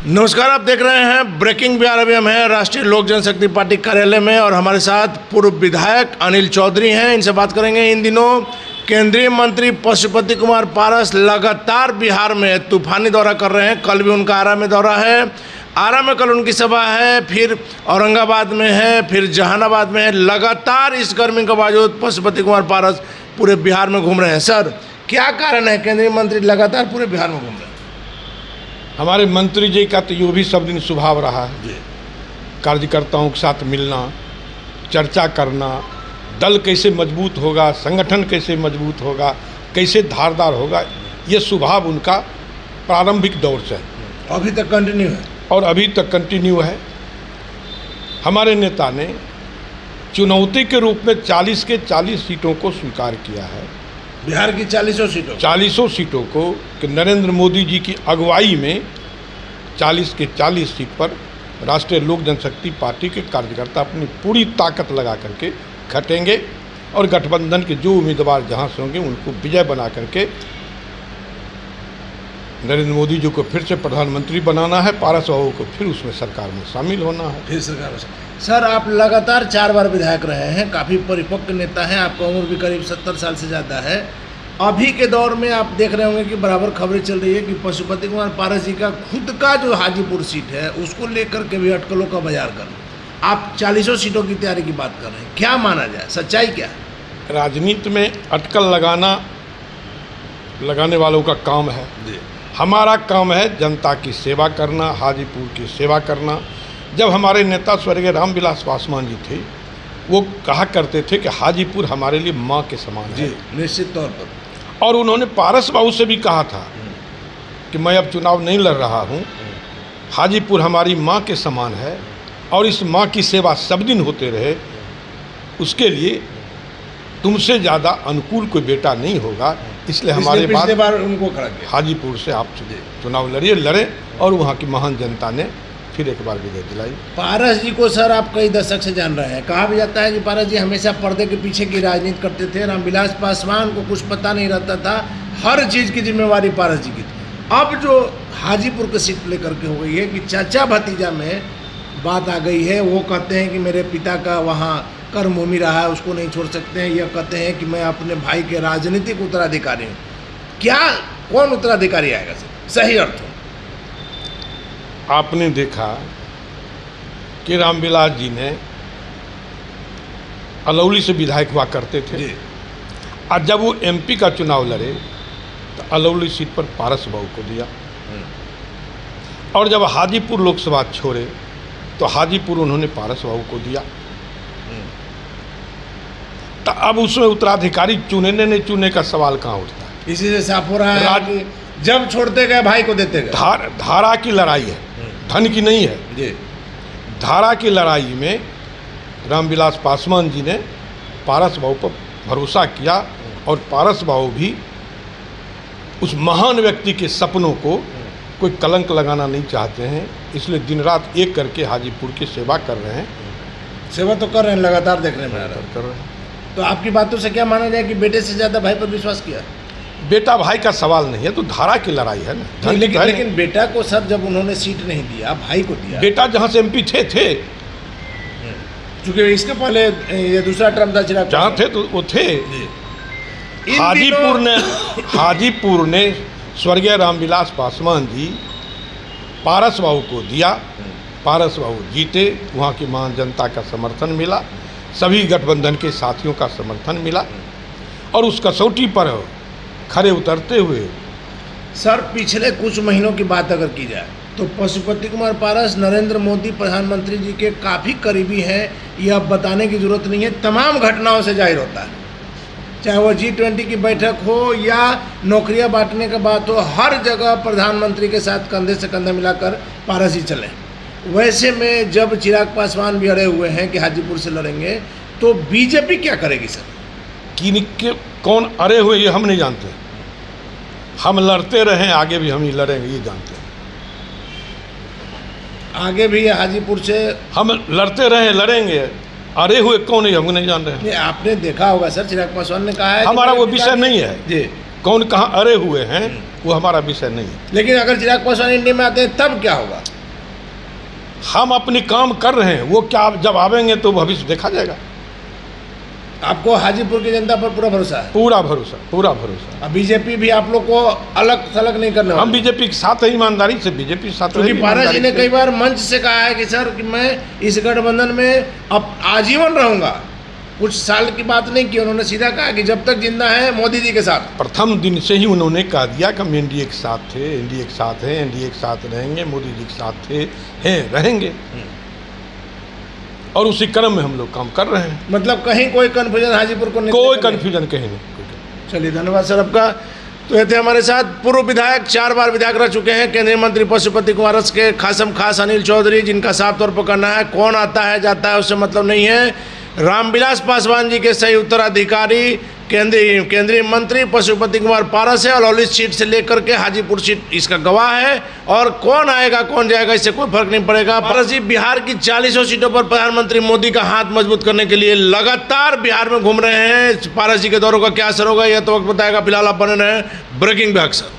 नमस्कार, आप देख रहे हैं ब्रेकिंग बिहार। अभी हम हैं राष्ट्रीय लोक जनशक्ति पार्टी कार्यालय में और हमारे साथ पूर्व विधायक अनिल चौधरी हैं। इनसे बात करेंगे। इन दिनों केंद्रीय मंत्री पशुपति कुमार पारस लगातार बिहार में तूफानी दौरा कर रहे हैं। कल भी उनका आरा में दौरा है। आरा में कल उनकी सभा है, फिर औरंगाबाद में है, फिर जहानाबाद में है। लगातार इस गर्मी के बावजूद पशुपति कुमार पारस पूरे बिहार में घूम रहे हैं। सर, क्या कारण है केंद्रीय मंत्री लगातार पूरे बिहार में घूम रहे हैं? हमारे मंत्री जी का तो यो भी सब दिन स्वभाव रहा है, कार्यकर्ताओं के साथ मिलना, चर्चा करना, दल कैसे मजबूत होगा, संगठन कैसे मजबूत होगा, कैसे धारदार होगा, ये स्वभाव उनका प्रारंभिक दौर से है। अभी तक कंटिन्यू है और अभी तक कंटिन्यू है। हमारे नेता ने चुनौती के रूप में 40 के 40 सीटों को स्वीकार किया है। बिहार की 40 सीटों को कि नरेंद्र मोदी जी की अगुवाई में 40 के 40 सीट पर राष्ट्रीय लोक जनशक्ति पार्टी के कार्यकर्ता अपनी पूरी ताकत लगा करके खटेंगे और गठबंधन के जो उम्मीदवार जहां से होंगे उनको विजय बना करके नरेंद्र मोदी जी को फिर से प्रधानमंत्री बनाना है, पारस बाबू को फिर उसमें सरकार में शामिल होना है। फिर सरकार में। सर, आप लगातार 4 बार विधायक रहे हैं, काफ़ी परिपक्व नेता हैं, आपका उम्र भी करीब 70 साल से ज़्यादा है। अभी के दौर में आप देख रहे होंगे कि बराबर खबरें चल रही है कि पशुपति कुमार पारस जी का खुद का जो हाजीपुर सीट है उसको लेकर के भी अटकलों का बाजार कर, आप 40 सीटों की तैयारी की बात कर रहे हैं। क्या माना जाए, सच्चाई क्या है? राजनीति में अटकल लगाने वालों का काम है। हमारा काम है जनता की सेवा करना, हाजीपुर की सेवा करना। जब हमारे नेता स्वर्गीय रामविलास पासवान जी थे, वो कहा करते थे कि हाजीपुर हमारे लिए माँ के समान है। निश्चित तौर पर। और उन्होंने पारस बाबू से भी कहा था कि मैं अब चुनाव नहीं लड़ रहा हूँ, हाजीपुर हमारी माँ के समान है और इस माँ की सेवा सब दिन होते रहे, उसके लिए तुमसे ज़्यादा अनुकूल कोई बेटा नहीं होगा। इसलिए हमारे बार उनको खड़ा किया। हाजीपुर से आप चुनाव लड़े और वहाँ की महान जनता ने फिर एक बार विजय दिलाई। पारस जी को सर आप कई दशक से जान रहे हैं। कहा भी जाता है कि पारस जी हमेशा पर्दे के पीछे की राजनीति करते थे। रामविलास पासवान को कुछ पता नहीं रहता था, हर चीज़ की जिम्मेवारी पारस जी की थी। अब जो हाजीपुर की सीट लेकर के हो गई है कि चाचा भतीजा में बात आ गई है। वो कहते हैं कि मेरे पिता का वहाँ कर्मभूमि रहा है, उसको नहीं छोड़ सकते हैं। यह कहते हैं कि मैं अपने भाई के राजनीतिक उत्तराधिकारी हूँ। क्या कौन उत्तराधिकारी आएगा सर, सही अर्थ हो? आपने देखा कि रामविलास जी ने अलौली से विधायक हुआ करते थे और जब वो एमपी का चुनाव लड़े तो अलौली सीट पर पारस बाबू को दिया और जब हाजीपुर लोकसभा छोड़े तो हाजीपुर उन्होंने पारस बाबू को दिया। तो अब उसमें उत्तराधिकारी चुने नहीं चुने का सवाल कहाँ उठता है? इसी से साफ हो रहा है कि जब छोड़ते गए भाई को देते गए। धारा की लड़ाई है, धन की नहीं है जी। धारा की लड़ाई में रामविलास पासवान जी ने पारस बाबू पर भरोसा किया और पारस बाबू भी उस महान व्यक्ति के सपनों को कोई कलंक लगाना नहीं चाहते हैं, इसलिए दिन रात एक करके हाजीपुर की सेवा कर रहे हैं। सेवा तो कर रहे हैं, लगातार देखने में आ रहा है। कर रहे हैं। तो आपकी बातों से क्या माना जाए कि बेटे से ज़्यादा भाई पर विश्वास किया? बेटा भाई का सवाल नहीं है, तो धारा की लड़ाई है ना। लेकिन बेटा को सर जब उन्होंने सीट नहीं दिया, भाई को दिया। बेटा जहाँ से एमपी थे क्योंकि इसके पहले ये दूसरा टर्म था चिराग जहाँ थे तो वो थे। हाजीपुर ने स्वर्गीय रामविलास पासवान जी पारस बाबू को दिया, पारस बाबू जीते, वहाँ की महान जनता का समर्थन मिला, सभी गठबंधन के साथियों का समर्थन मिला और उस कसौटी पर खरे उतरते हुए सर पिछले कुछ महीनों की बात अगर की जाए तो पशुपति कुमार पारस नरेंद्र मोदी प्रधानमंत्री जी के काफ़ी करीबी हैं। यह बताने की जरूरत नहीं है, तमाम घटनाओं से जाहिर होता है। चाहे वो G20 की बैठक हो या नौकरियां बांटने का बात हो, हर जगह प्रधानमंत्री के साथ कंधे से कंधा मिलाकर पारस जी चले। वैसे में जब चिराग पासवान भी अड़े हुए हैं कि हाजीपुर से लड़ेंगे, तो बीजेपी क्या करेगी सर? कौन अड़े हुए ये हम नहीं जानते। हम लड़ते रहें, आगे भी हम ही लड़ेंगे ये जानते हैं। आगे भी हाजीपुर से हम लड़ते रहें, लड़ेंगे, अरे हुए कौन है हम नहीं जान रहे हैं। आपने देखा होगा सर, चिराग पासवान ने कहा है हमारा वो विषय नहीं है जी। कौन कहाँ अरे हुए हैं वो हमारा विषय नहीं है। लेकिन अगर चिराग पासवान इंडिया में आते हैं तब क्या होगा? हम अपने काम कर रहे हैं, वो क्या जब आवेंगे तो भविष्य देखा जाएगा। आपको हाजीपुर की जनता पर पूरा भरोसा है? पूरा भरोसा, पूरा भरोसा। अब बीजेपी भी आप लोग को अलग थलग नहीं करने हम वाली? बीजेपी के साथ है, ईमानदारी से बीजेपी के साथ क्योंकि रहेगी, पारस जी ने ईमानदारी कई बार मंच से कहा है कि सर कि मैं इस गठबंधन में अब आजीवन रहूंगा। कुछ साल की बात नहीं की, उन्होंने सीधा कहा कि जब तक जिंदा है मोदी जी के साथ। प्रथम दिन से ही उन्होंने कह दिया कि हम एनडीए के साथ थे, एनडीए के साथ हैं, एनडीए के साथ रहेंगे, मोदी जी के साथ थे, हैं, रहेंगे, और उसी क्रम में हम लोग काम कर रहे हैं। मतलब कहीं कोई कन्फ्यूजन हाजीपुर को नहीं? कोई कन्फ्यूजन कहीं नहीं। चलिए, धन्यवाद सर आपका। तो ये थे हमारे साथ पूर्व विधायक, 4 बार विधायक रह चुके हैं, केंद्रीय मंत्री पशुपति कुमार के खासम खास अनिल चौधरी, जिनका साफ तौर पर कहना है कौन आता है जाता है उससे मतलब नहीं है। रामविलास पासवान जी के सही उत्तराधिकारी केंद्रीय मंत्री पशुपति कुमार पारस है, और लौली सीट से लेकर के हाजीपुर सीट इसका गवाह है। और कौन आएगा कौन जाएगा इससे कोई फर्क नहीं पड़ेगा। पारस जी बिहार की 40 सीटों पर प्रधानमंत्री मोदी का हाथ मजबूत करने के लिए लगातार बिहार में घूम रहे हैं। पारस जी के दौरों का क्या असर होगा यह तो वक्त बताएगा। फिलहाल आप बने रहे ब्रेकिंग पे अक्सर।